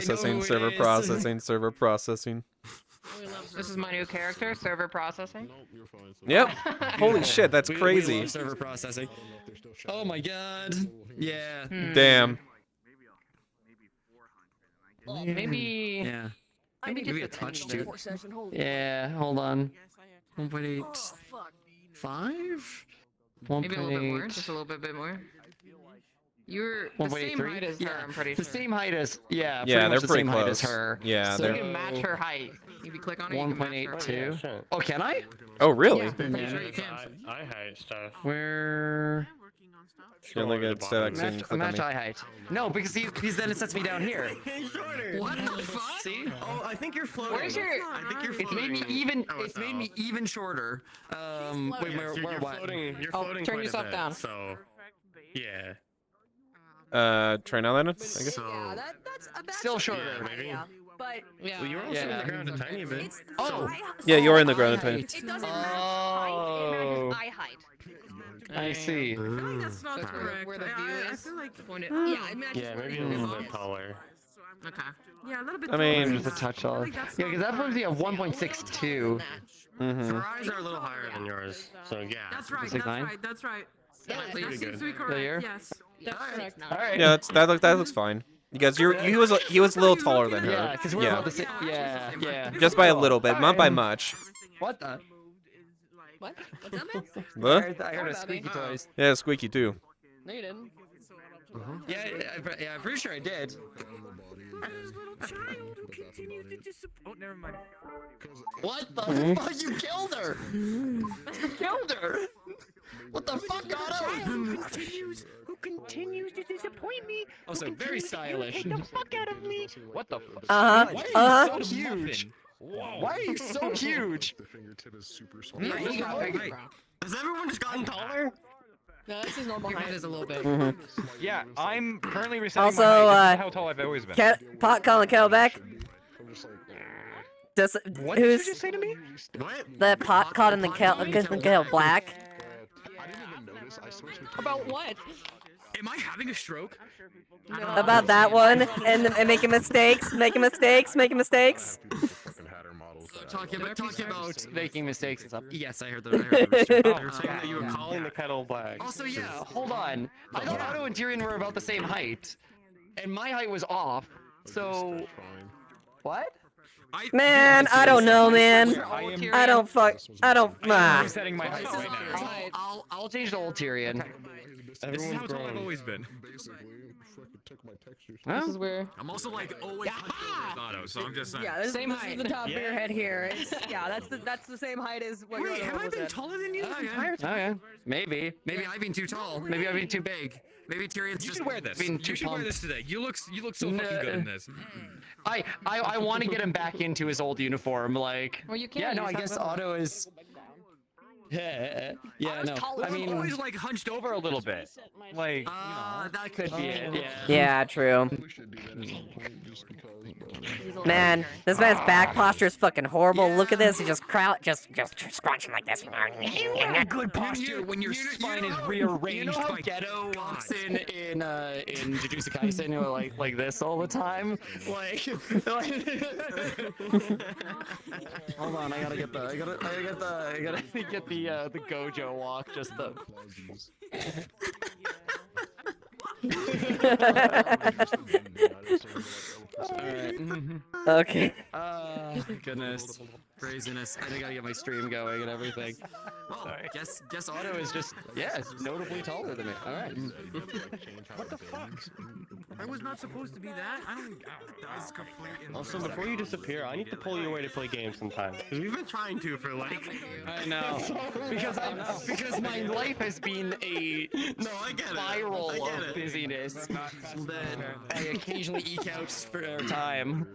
Processing, server processing, server processing. This is my new character, server processing. Yep. Holy shit, that's crazy. We love server processing. Oh my god. Yeah. Damn. Maybe. Yeah. Maybe a touch too. Yeah, hold on. 1.85? Maybe a little bit more. Just a little bit more. You're the same height as her, I'm pretty sure. The same height as, yeah, Yeah, pretty much they're the pretty same close. height as her. Yeah, So they're. you can match her height. If you click on it, you can match her height. 1.82. Oh, can I? Oh, really? Yeah, I'm pretty sure you can. I height stuff. Where? You're looking at stacks. Match eye height. No, because then it sets me down here. What the fuck? See? Oh, I think you're floating. Where's your? I think you're It's floating. made me even. Oh, It's made me even shorter. Wait, You're where what? floating. You're Oh, floating turn quite yourself a bit, down. So, yeah. Try now then, I guess. So, That's Still shorter. yeah, maybe. But Yeah. Well, you're also Yeah. on the ground a tiny bit. it's Oh. Yeah, you're in the ground a eye tiny. height. it doesn't match Oh. height, it matches eye height. I see. I feel like that's not That's correct. where the view I is. feel like Pointed. Yeah, it matches Yeah, where maybe the a little view bit is. taller. Okay. yeah, a little bit. I mean- taller. Just a touch I taller. think that's Yeah, not because that puts me at correct. 1.62. Mm-hmm. Her eyes are a little higher than yours. So, yeah. That's right. 6'9"? That's right. Yeah, That pretty seems good. to be There correct. you are. Yes. that's correct. All right. Yeah, that looks fine. Because he was a little taller than her. Yeah, because we're Yeah. about the same. Yeah, yeah. Just by a little bit, not by much. What the? What? What's that, man? What? I heard a squeaky toys. Yeah, squeaky too. No, you didn't. Yeah, I'm pretty sure I did. Oh, never mind. What the fuck? You killed her! You killed her! What the fuck, Otto? Who continues to disappoint me? Also, very stylish. Take the fuck out of me. What the? Uh-huh. Why are you so huge? Why are you so huge? The fingertip is super small. Yeah, you got big, bro. Has everyone just gotten taller? No, this is normal height. Is a little bit. Yeah, I'm currently resetting Also, my height. This is how tall I've always been. Pot calling kettle back. I'm just like, Does What did you who's just say to me? What? that pot caught in the kettle black? I didn't even notice. I switched between. About what? Am I having a stroke? About that one and making mistakes. Fucking Hatter models. Talking about. Making mistakes and stuff. Yes, I heard that. I heard that. They were saying That you were calling the kettle black. Also, yeah, hold on. I thought Otto and Tyrion were about the same height, and my height was off. So Fine. what? Man, I don't know, man. I am I don't fuck. I don't. Ah. resetting my height right now. I'll change to old Tyrion. This is how tall I've always been. Basically, fucking took my textures. This is where. I'm also like always Otto, so I'm just saying. Yeah, this Same is height. the top of your head here. Yeah, that's the same height as what your Wait, other have one I was been at. taller than you this Okay. entire time? Okay. Maybe. Maybe I've been too tall. Maybe I've been too big. Maybe Tyrion's You just should wear this. being You too should wear pumped. this today. You look so fucking good in this. I want to get him back into his old uniform. Like. Well, you can. Yeah, You no, I just guess have to- Otto is. Yeah, no. I I'm mean, always like hunched over a little bit. Like, that could be it. Yeah. Yeah, true. We should do that at some point just because. Man, this man's back posture is fucking horrible. Look at this. He just just scrunching like this. Good posture when your spine is rearranged. You know how Ghetto walks in Jujutsu Kaisen, you know, like this all the time. Like, hold on, I gotta get the Gojo walk. Just the. Okay. Goodness. Craziness. I gotta get my stream going and everything. Well, guess Otto is just, yeah, notably taller than me. Alright. What the fuck? I was not supposed to be that. I don't. That was complete. Also, before you disappear, I need to pull you away to play games sometime. Because we've been trying to for like. I know. Because my life has been a spiral of busyness that I occasionally eke out for time.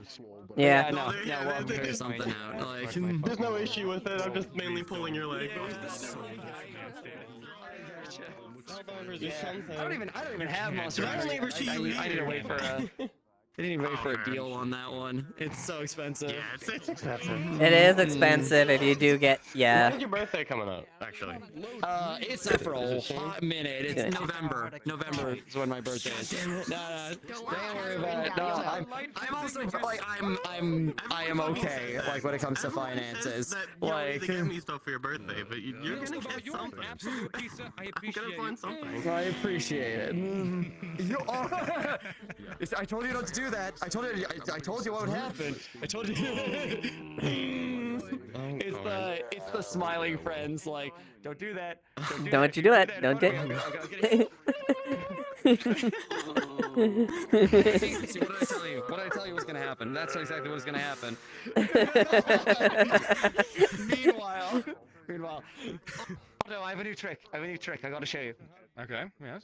Yeah. No, we'll have to figure something out. Like, There's no issue with it. I'm just mainly pulling your leg. I don't even have monster. I only ever see you I need to wait for They didn't even wait for a deal on that one. It's so expensive. Yeah, it's expensive. It is expensive if you do get, yeah. When's your birthday coming up, actually? It's not for a hot minute. It's November. November is when my birthday is. No, don't worry about it. No, I'm also like I am okay. Like when it comes to finances. Like, you give me stuff for your birthday, but you're gonna get something. Absolute pizza. I appreciate Gonna find it. something. I appreciate it. I told you not to do that. I told you. I told you what would happen. I told you. It's the smiling friends. Like, don't do that. Don't you do it. Don't do it. See, what did I tell you? What did I tell you was gonna happen? That's exactly what was gonna happen. Meanwhile. Oh no, I have a new trick. I gotta show you. Okay. Yes.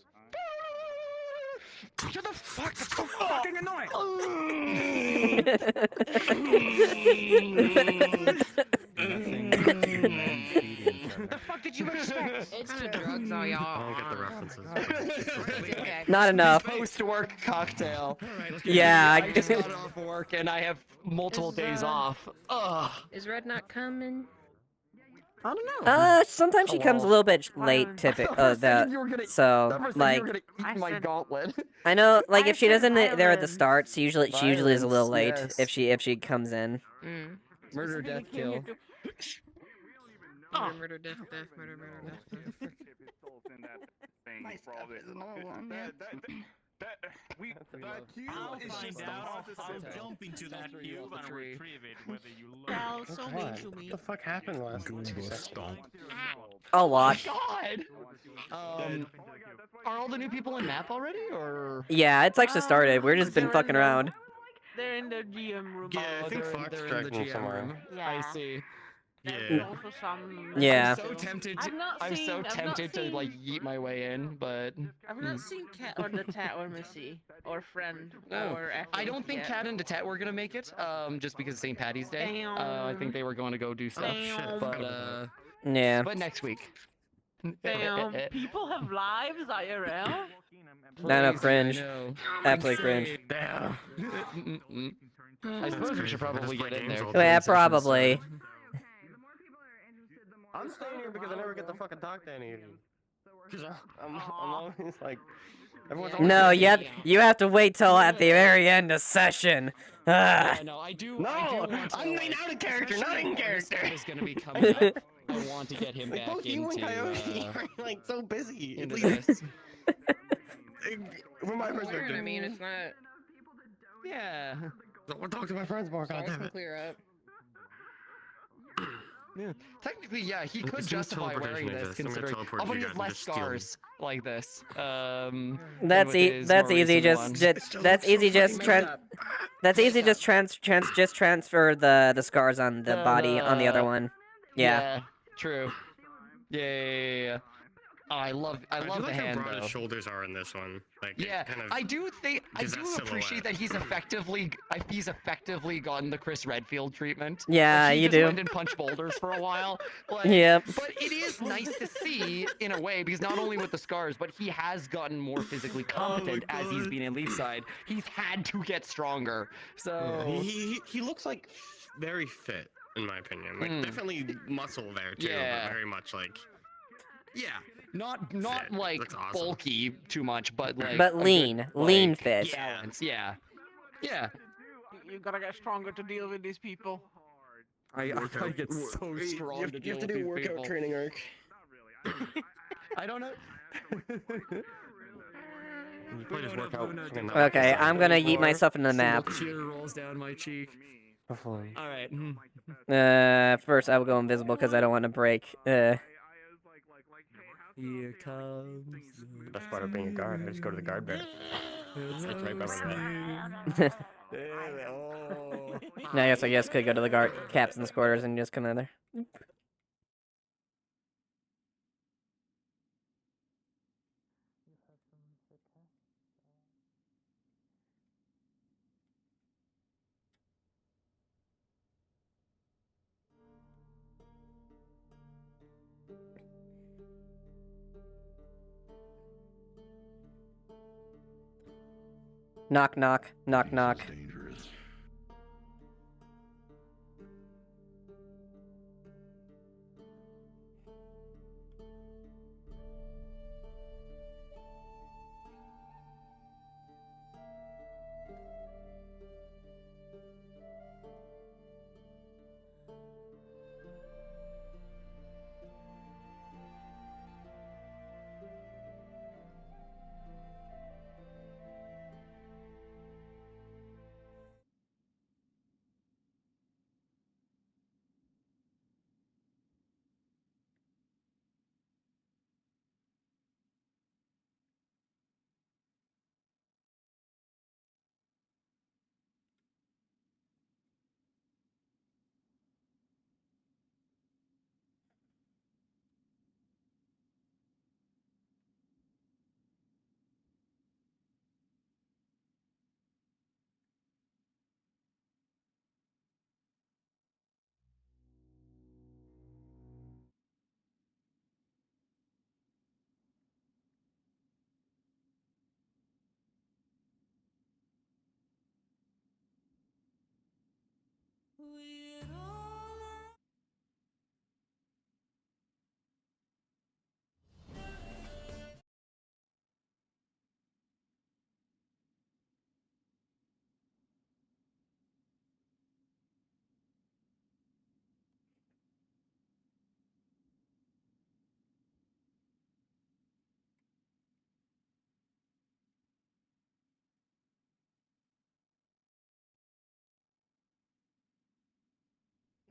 Shut the fuck! That's so Fucking annoying. the fuck did you expect? It's the drugs, all y'all. I don't get the references. Okay. Not enough. Post-work cocktail. Yeah. I just got off work and I have multiple days off. Ugh. Is Red not coming? I don't know. Sometimes she comes a little bit late, so, like, My gauntlet. I know, like, if she doesn't there at the start, she usually is a little late Violence, if she comes in. Murder, death, kill. Murder, death, murder, death. I'll find out. I'll jump into that cube and retrieve it, whether you love it. So mean to me. What the fuck happened last time? A lot. God! Are all the new people in map already, or? Yeah, it's actually started. We're just been fucking around. They're in the GM room. Yeah, I think Fox they're in dragged the them GM somewhere. room. Yeah. I see. Yeah. Also some. Yeah. I'm so tempted I've not I'm so seen- I've tempted not to like seen- yeet my way in, but I've not seen Cat or the Tat or Missy or Friend Oh, or. I don't think Cat and Tat were gonna make it. Just because it's St. Patty's Day. I think they were going to go do stuff. Damn. Yeah. But next week. Damn, people have lives IRL. No, cringe. I know. Absolutely cringe. Damn. I suppose we should probably get in there. Yeah, probably. I'm staying here because I never get to fucking talk to any of you. Cause I'm always like, everyone's always No, like, you have to wait till at the very end of session. Yeah, no, I do. No, I do want to, I'm like, out of character, not in character. Is gonna be coming up. I want to get him back both you and into. Coyote are like so busy. At Into least this. from my Weird, perspective. I mean, it's not. Yeah. Don't talk to my friends more. Stars Goddamn can it. clear up. Technically, yeah, he could It's justify teleportation, wearing I this, guess. I'm gonna considering. teleport Oh, but you he guys has and less just steal scars like this. That's with his that's more easy. recent Just one. that's easy. Just that's easy. Just transfer the scars on the body on the other one. Yeah. True. Yeah. Oh, I love I the like hand how broad though. his shoulders are in this one. Like, it Yeah, kind of I do gives that appreciate that he's effectively gotten the Chris Redfield treatment. Yeah, Like, he you just do. went and punched boulders for a while. Like, Yep. But it is nice to see in a way because not only with the scars, but he has gotten more physically competent as he's been in lead side. He's had to get stronger. So he looks like very fit in my opinion. Like definitely muscle there too, Yeah. but very much like not fit. like Looks awesome. bulky too much, but like But a good, lean like, fit. balance. Yeah. Yeah. You gotta get stronger to deal with these people. I get so strong to deal with these people. training arc. I don't know. You probably just work out. Okay, I'm gonna yeet myself into the map. Tear rolls down my cheek. All right. First I will go invisible because I don't want to break. Here comes. The best part of being a guard, I just go to the guard bear. It's right by my bed. No, I guess could go to the guard captain's quarters and just come in there. Knock, knock, knock, knock. This is dangerous.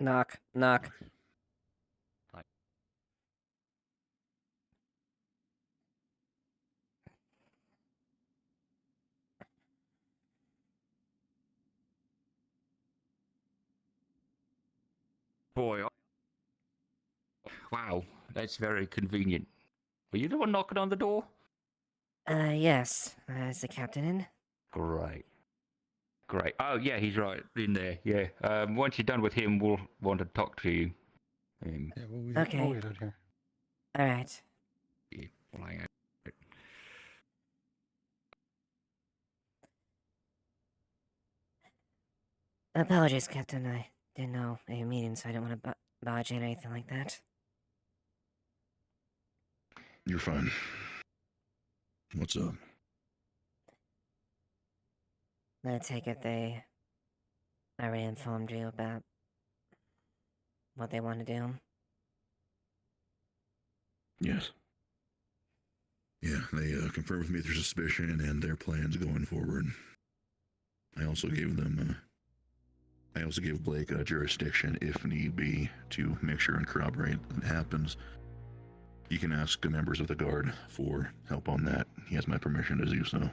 Knock, knock. Boy, wow, that's very convenient. Were you the one knocking on the door? Yes. Is the captain in? Great. Great. Oh, yeah, he's right in there. Yeah. Once you're done with him, we'll want to talk to you. Yeah, Okay. we'll wait out here. Alright. Yeah, flying out. Apologies, Captain. I didn't know a meeting, so I didn't want to barge in or anything like that. You're fine. What's up? I take it they already informed you about what they want to do. Yes. Yeah, they confirmed with me their suspicion and their plans going forward. I also gave them, I also gave Blake a jurisdiction, if need be, to make sure and corroborate that happens. You can ask the members of the guard for help on that. He has my permission to do so.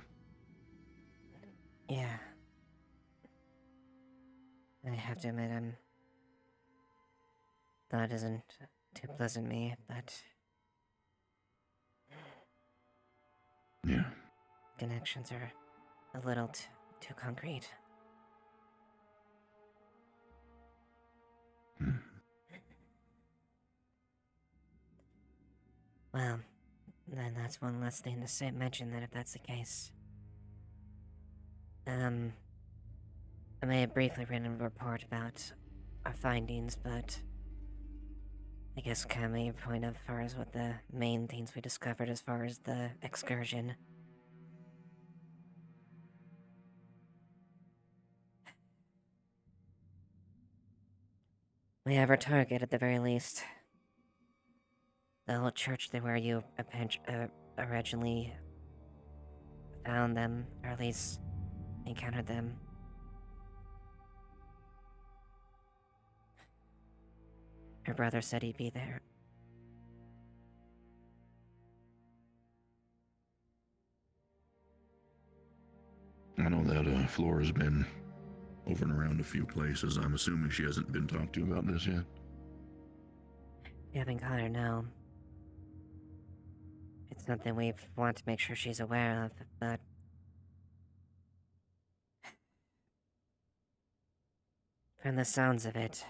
Yeah. I have to admit, that isn't too pleasant me, but... Yeah. Connections are a little too concrete. Well, then that's one less thing to mention that if that's the case. I may have briefly written a report about our findings, but I guess kind of made a point as far as what the main things we discovered as far as the excursion. We have our target at the very least. The old church there where you originally found them, or at least encountered them. Her brother said he'd be there. I know that Flora's been over and around a few places. I'm assuming she hasn't been talked to about this yet. We haven't got her, no. It's something we want to make sure she's aware of, but... From the sounds of it,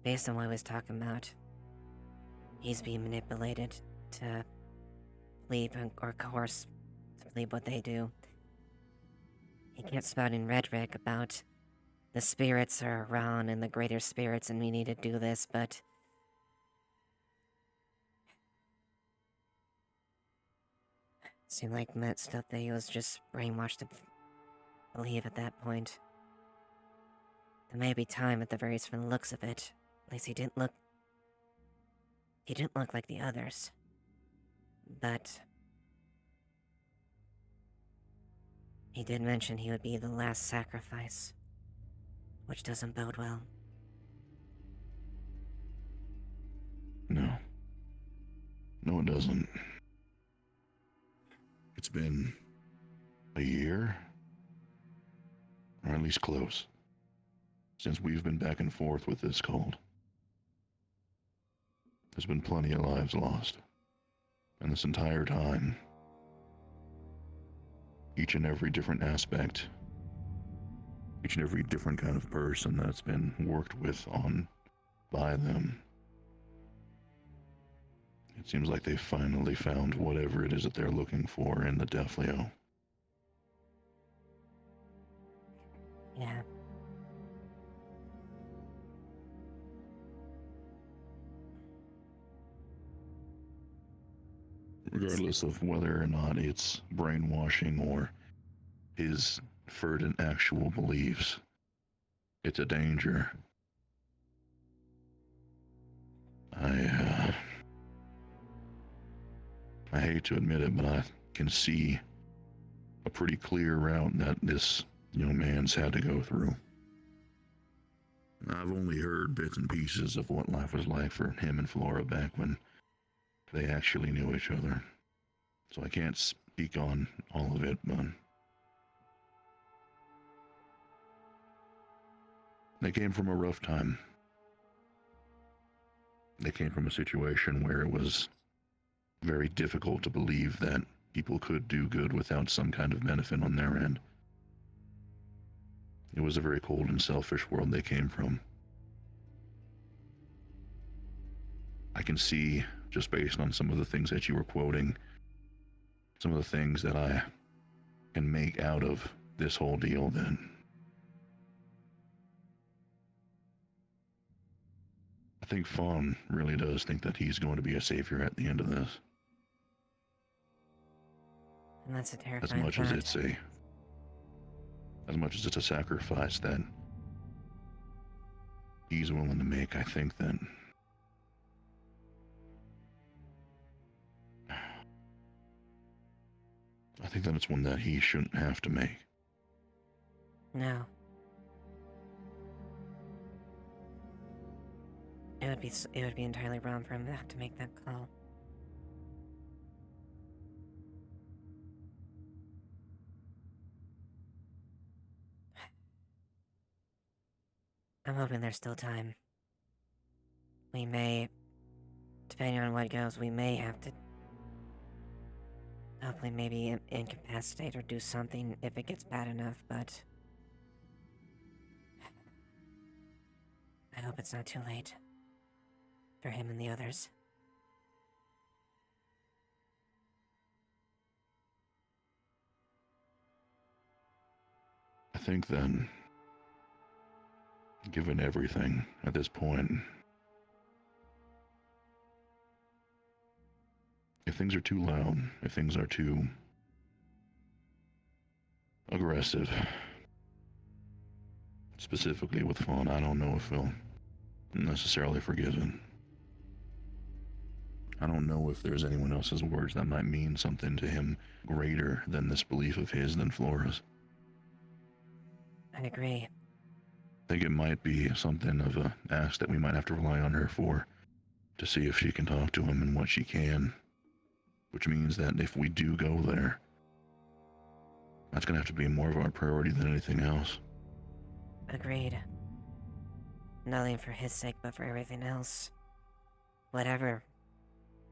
based on what he was talking about, he's being manipulated to believe or coerce to believe what they do. he kept spouting rhetoric about the spirits are around and the greater spirits and we need to do this, but it seemed like that stuff that he was just brainwashed to believe at that point. There may be time at the very least from the looks of it. At least he didn't look like the others. But he did mention he would be the last sacrifice, which doesn't bode well. No. No, it doesn't. It's been a year, or at least close, since we've been back and forth with this cult. There's been plenty of lives lost. And this entire time, each and every different aspect, each and every different kind of person that's been worked with on by them, it seems like they finally found whatever it is that they're looking for in the Defleo. Yeah. Regardless of whether or not it's brainwashing or his fervent actual beliefs, it's a danger. I hate to admit it, but I can see a pretty clear route that this young man's had to go through. I've only heard bits and pieces of what life was like for him and Flora back when they actually knew each other. So I can't speak on all of it, but they came from a rough time. They came from a situation where it was very difficult to believe that people could do good without some kind of benefit on their end. It was a very cold and selfish world they came from. I can see, just based on some of the things that you were quoting, some of the things that I can make out of this whole deal then. I think Fawn really does think that he's going to be a savior at the end of this. And that's a As terrifying much as it's a sacrifice that he's willing to make, I think that it's one that he shouldn't have to make. No. It would be entirely wrong for him to have to make that call. I'm hoping there's still time. We may, depending on what goes, we may have to hopefully maybe incapacitate or do something if it gets bad enough, but I hope it's not too late for him and the others. I think then, given everything at this point, if things are too loud, if things are too aggressive, specifically with Fawn, I don't know if he'll necessarily forgive it. I don't know if there's anyone else's words that might mean something to him greater than this belief of his than Flora's. I agree. I think it might be something of a ask that we might have to rely on her for, to see if she can talk to him and what she can. Which means that if we do go there, that's gonna have to be more of our priority than anything else. Agreed. Not only for his sake, but for everything else. Whatever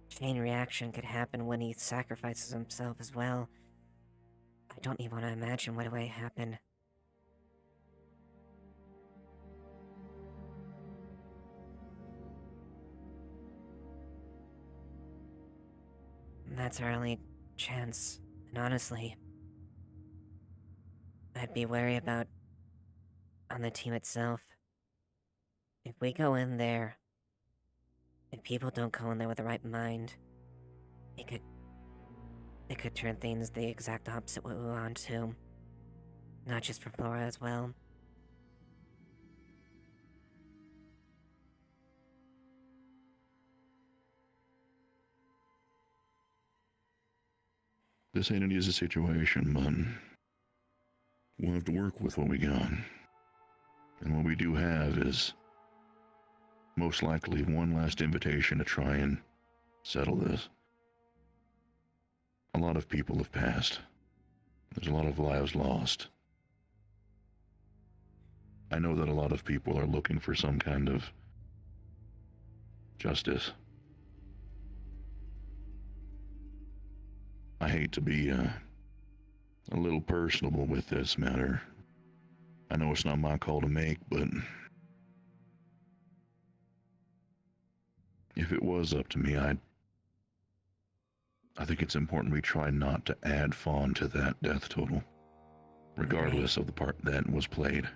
chain reaction could happen when he sacrifices himself as well. I don't even want to imagine what might happen. That's our only chance, and honestly, I'd be wary about on the team itself. If we go in there, if people don't go in there with the right mind, it could turn things the exact opposite way we want to. Not just for Flora as well. This ain't an easy situation, but we'll have to work with what we got. And what we do have is most likely one last invitation to try and settle this. A lot of people have passed. There's a lot of lives lost. I know that a lot of people are looking for some kind of justice. I hate to be a little personable with this matter. I know it's not my call to make, but if it was up to me, I think it's important we try not to add Fawn to that death total, regardless of the part that was played.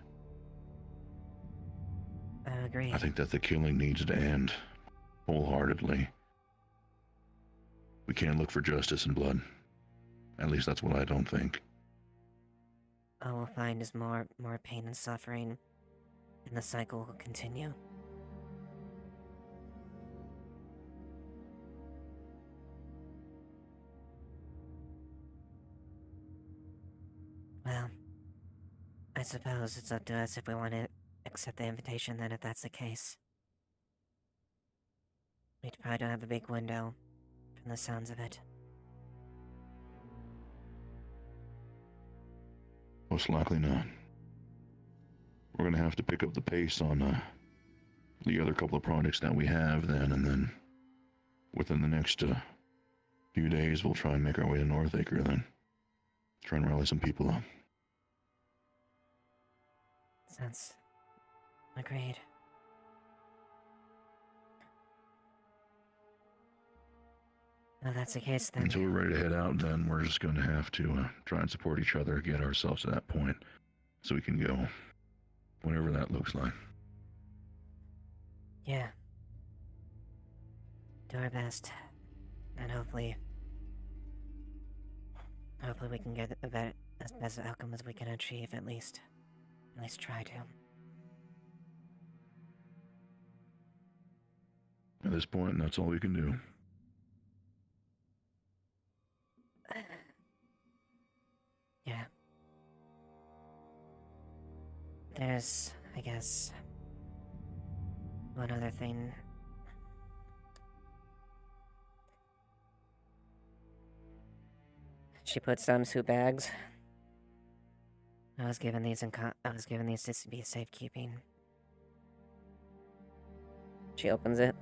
I agree. I think that the killing needs to end wholeheartedly. We can't look for justice in blood. At least that's what I don't think. All we'll find is more pain and suffering, and the cycle will continue. Well, I suppose it's up to us if we want to accept the invitation then, if that's the case. We probably don't have a big window, from the sounds of it. Most likely not. We're gonna have to pick up the pace on the other couple of projects that we have then, and then within the next few days we'll try and make our way to Northacre then. Try and rally some people up. Sounds... agreed. Well, that's the case then. Until we're ready to head out, then we're just going to have to try and support each other, get ourselves to that point, so we can go, whatever that looks like. Yeah. Do our best. And hopefully we can get as best outcome as we can achieve, at least. At least try to. At this point, that's all we can do. Yeah. There's, I guess, one other thing. She puts down 2 bags. I was given these to be safekeeping. She opens it.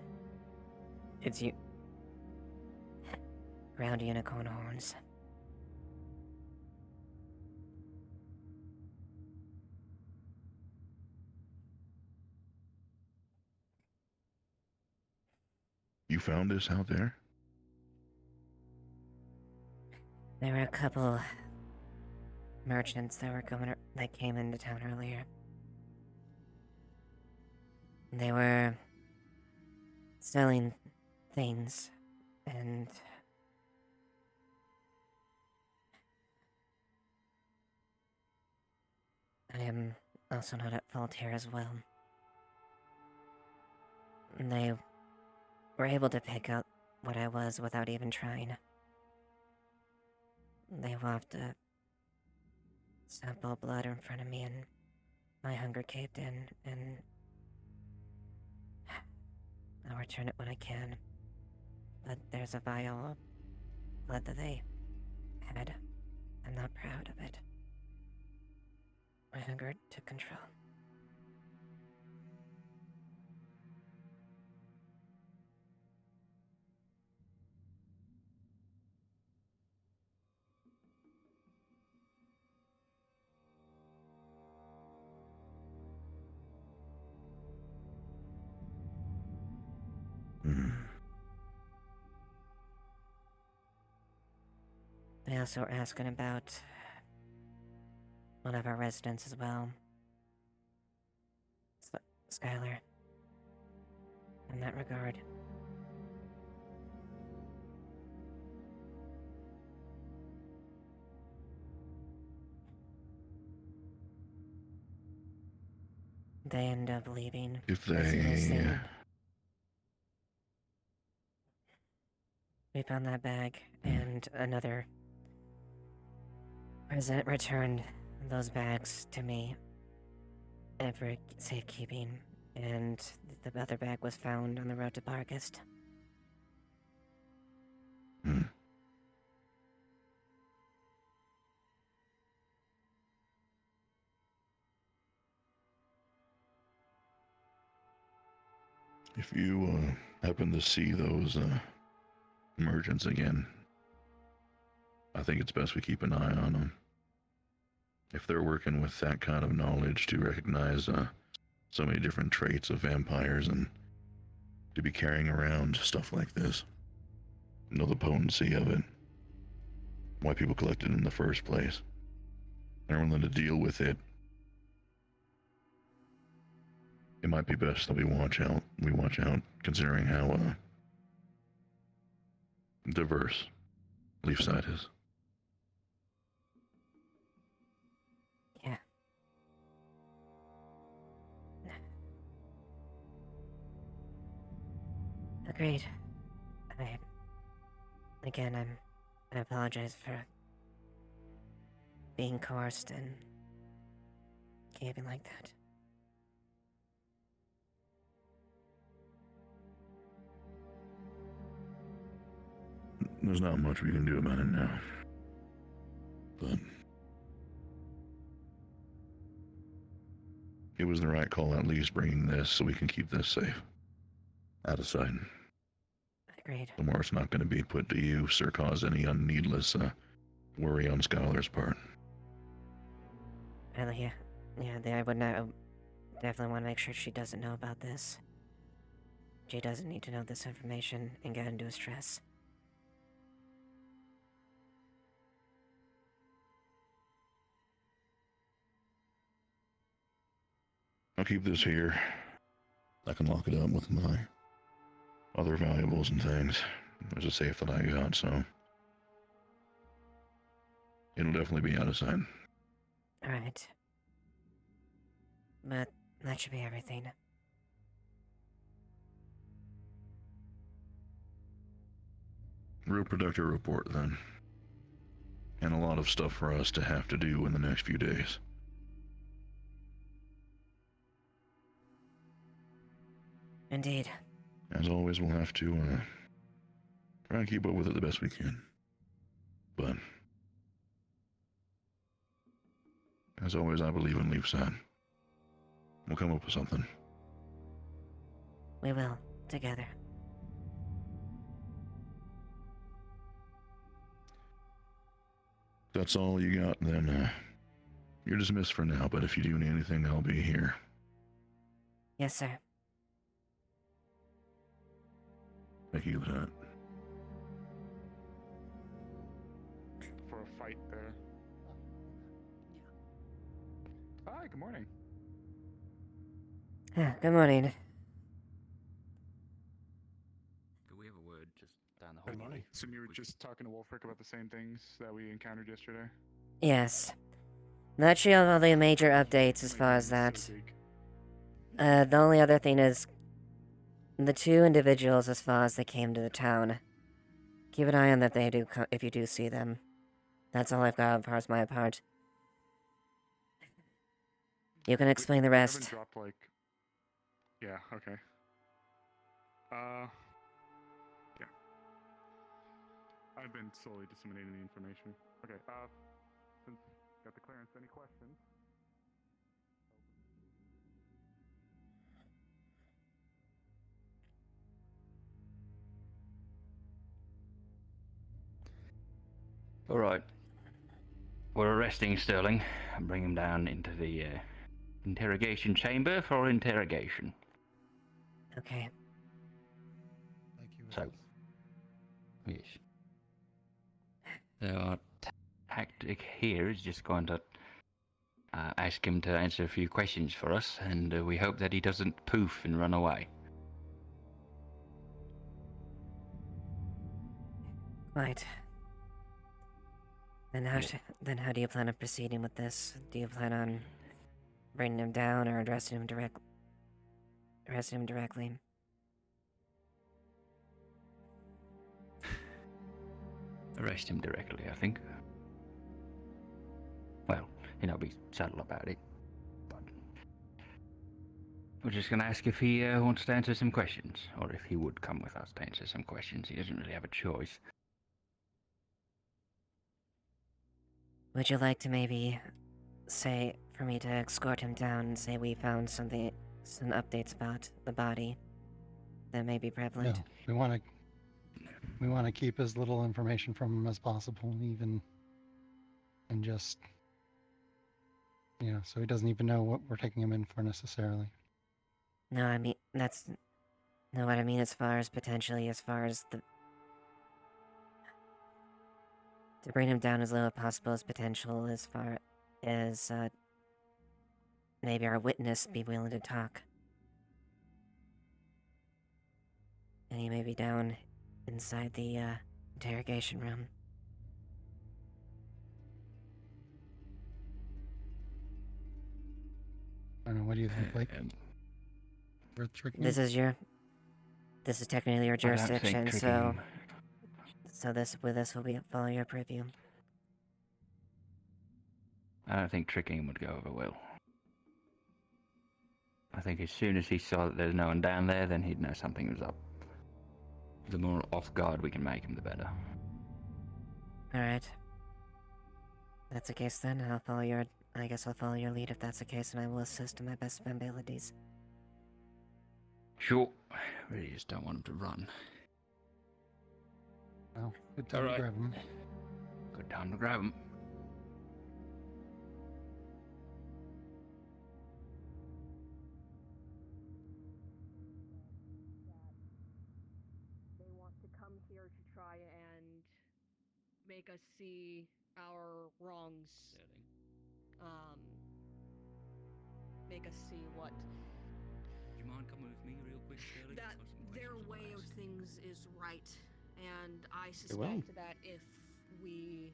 It's ground unicorn horns. You found this out there? There were a couple merchants that came into town earlier. They were selling things, and I am also not at fault here as well. They were able to pick out what I was without even trying. They walked a sample of blood in front of me, and my hunger caved in, and I'll return it when I can. But there's a vial of blood that they had. I'm not proud of it. My hunger took control. They also were asking about one of our residents as well. Skylar. In that regard. They end up leaving. If as soon as they... We found that bag, and another resident returned those bags to me for safekeeping, and the other bag was found on the road to Bargest. If you happen to see those emergents again, I think it's best we keep an eye on them. If they're working with that kind of knowledge to recognize so many different traits of vampires and to be carrying around stuff like this, know the potency of it, why people collect it in the first place, and are willing to deal with it, it might be best that we watch out, considering how diverse Leafside is. Yeah. Agreed. I apologize for being coerced and behaving like that. There's not much we can do about it now. But it was the right call, at least bringing this so we can keep this safe. Out of sight. Agreed. The more it's not going to be put to use or cause any needless worry on Skylar's part. Yeah, I would not, definitely want to make sure she doesn't know about this. She doesn't need to know this information and get into a stress. I'll keep this here. I can lock it up with my other valuables and things. There's a safe that I got, so it'll definitely be out of sight. Alright. But that should be everything. Real productive report, then. And a lot of stuff for us to have to do in the next few days. Indeed. As always, we'll have to try and keep up with it the best we can. But as always, I believe in Leafside. We'll come up with something. We will, together. If that's all you got, then you're dismissed for now, but if you do need anything, I'll be here. Yes, sir. Thank you, Lieutenant. For a fight there. Hi, good morning. Good morning. Do we have a word just down the hallway? So you were just talking to Wolfric about the same things that we encountered yesterday? Yes. Not sure of all the major updates as far as that. The only other thing is the two individuals as far as they came to the town. Keep an eye on that they do if you do see them. That's all I've got as far as my part. You can explain the rest. Haven't dropped, like... Yeah, okay. Yeah. I've been slowly disseminating the information. Okay, since got the clearance, any questions? All right. We're arresting Sterling and bring him down into the interrogation chamber for interrogation. Okay. So, yes. So our tactic here is just going to ask him to answer a few questions for us, and we hope that he doesn't poof and run away. Right. Then how do you plan on proceeding with this? Do you plan on bringing him down or arresting him directly? Arrest him directly, I think. Well, be subtle about it. But we're just going to ask if he wants to answer some questions, or if he would come with us to answer some questions. He doesn't really have a choice. Would you like to maybe say for me to escort him down and say we found some updates about the body that may be prevalent? No, we want to keep as little information from him as possible, and just so he doesn't even know what we're taking him in for necessarily. No, I mean what I mean as far as to bring him down as low as possible as potential, as far as maybe our witness be willing to talk. And he may be down inside the interrogation room. I don't know, what do you think, Blake? Worth tricking? This is technically your jurisdiction, so this will follow your purview. I don't think tricking him would go over well. I think as soon as he saw that there's no one down there, then he'd know something was up. The more off guard we can make him, the better. Alright. That's the case then. I guess I'll follow your lead if that's the case, and I will assist in my best of my abilities. Sure. Really just don't want him to run. Well, good time to grab him. Good time to grab him. They want to come here to try and make us see our wrongs. Make us see what. Do you mind coming with me real quick, Shirley? That their way of things is right, and I suspect that if we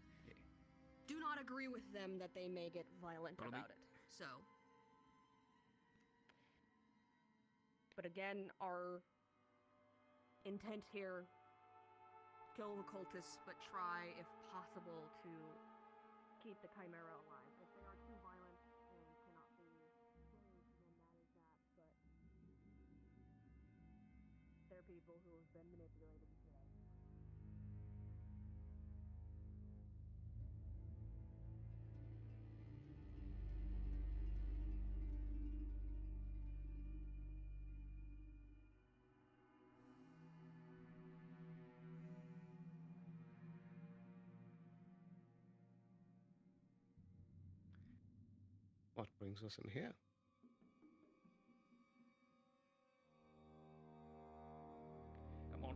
do not agree with them, that they may get violent about it. So, but again, our intent here: kill the cultists, but try, if possible, to keep the Chimera alive. If they are too violent and cannot be changed, then that is that. But they're people who have been manipulated today. What brings us in here? Come on.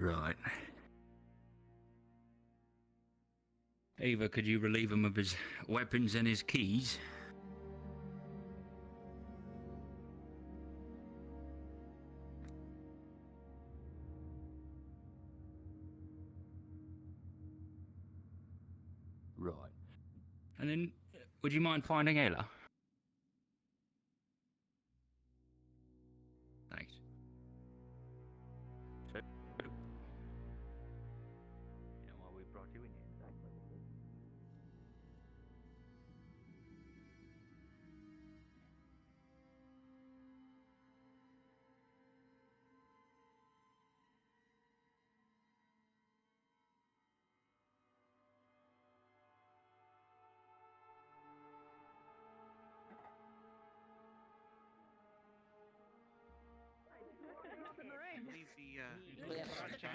Right. Eva, could you relieve him of his weapons and his keys? Right. And then, would you mind finding Ella? Thanks. You know why we brought you in here? Leave the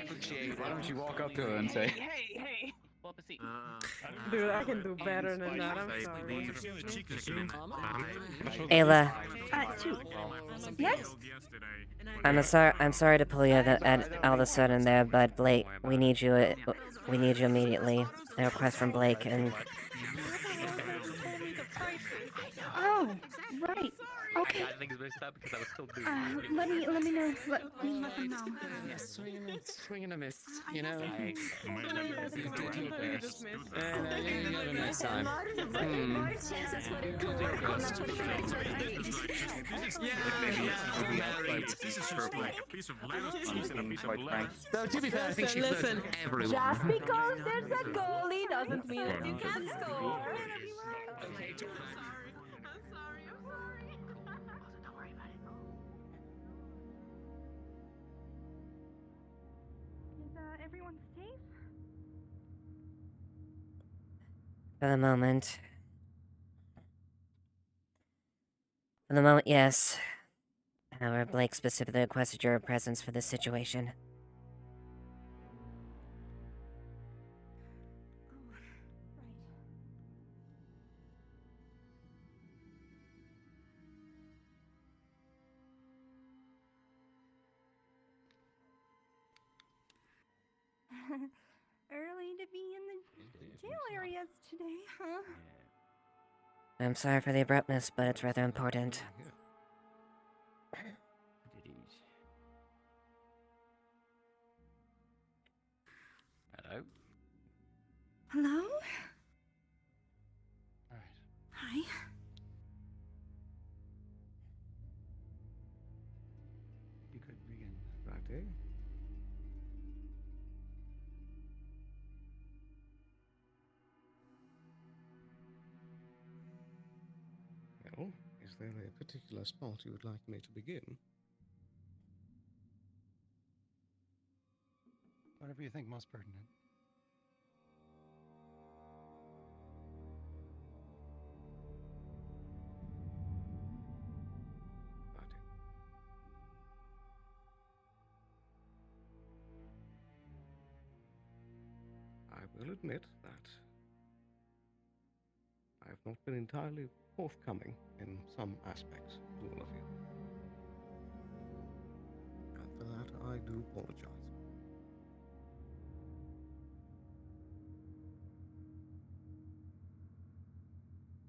Appreciate. Why don't you walk up to her and say, Hey! pull up a seat. Dude, I can do better than that. I'm sorry. Ayla, Yes? I'm sorry to pull you at all of a sudden there, but Blake, we need you immediately. A request from Blake, and Oh, right. Okay. I think it's mixed up because I was still doing Let me know. Let them know. Swing and a miss, you know? You just missed. Next time. So to be fair, I think she flirts with everyone. Just because there's a goalie doesn't mean that you can score. Is everyone safe? for the moment. For the moment, yes. However, Blake specifically requested your presence for this situation. Early to be in the jail areas today, huh? I'm sorry for the abruptness, but it's rather important. Hello? Hello? Alright. Hi. You could begin. Right, eh? Well, is there a particular spot you would like me to begin? Whatever you think most pertinent. I will admit that I have not been entirely forthcoming in some aspects to all of you. And for that, I do apologize.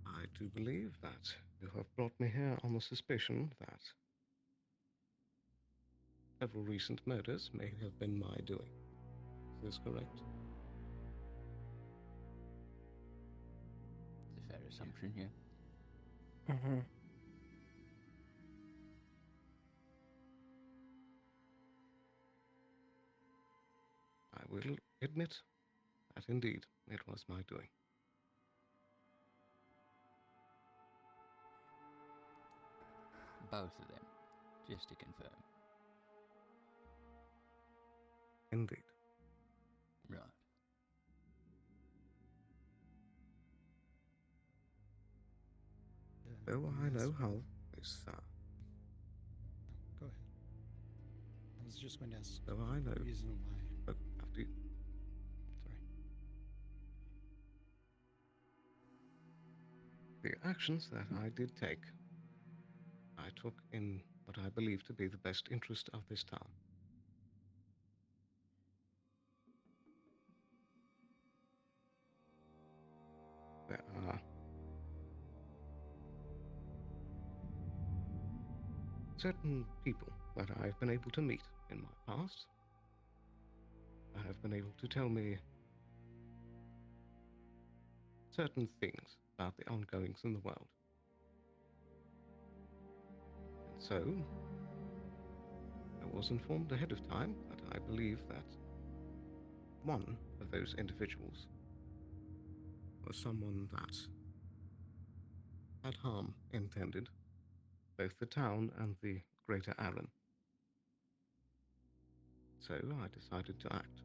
I do believe that you have brought me here on the suspicion that several recent murders may have been my doing. Is this correct? It's a fair assumption, yeah. Mm-hmm. I will admit that indeed it was my doing. Both of them, just to confirm. Indeed. Right. Though I know how this, Go ahead. I was just going to ask though I know the reason why. But after you, the actions that I did take, I took in what I believe to be the best interest of this town. There are certain people that I've been able to meet in my past that have been able to tell me certain things about the ongoings in the world. And so, I was informed ahead of time that I believe that one of those individuals was someone that had harm intended, both the town and the greater Arran. So I decided to act.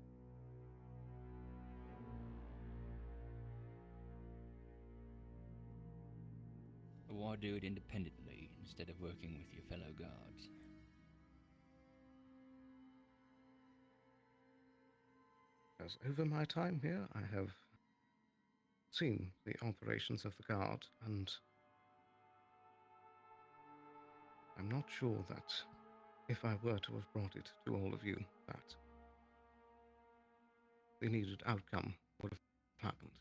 Why do it independently instead of working with your fellow guards? As over my time here, I have seen the operations of the Guard, and I'm not sure that if I were to have brought it to all of you, that the needed outcome would have happened.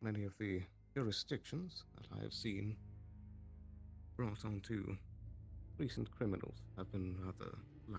Many of the jurisdictions that I have seen brought onto recent criminals have been rather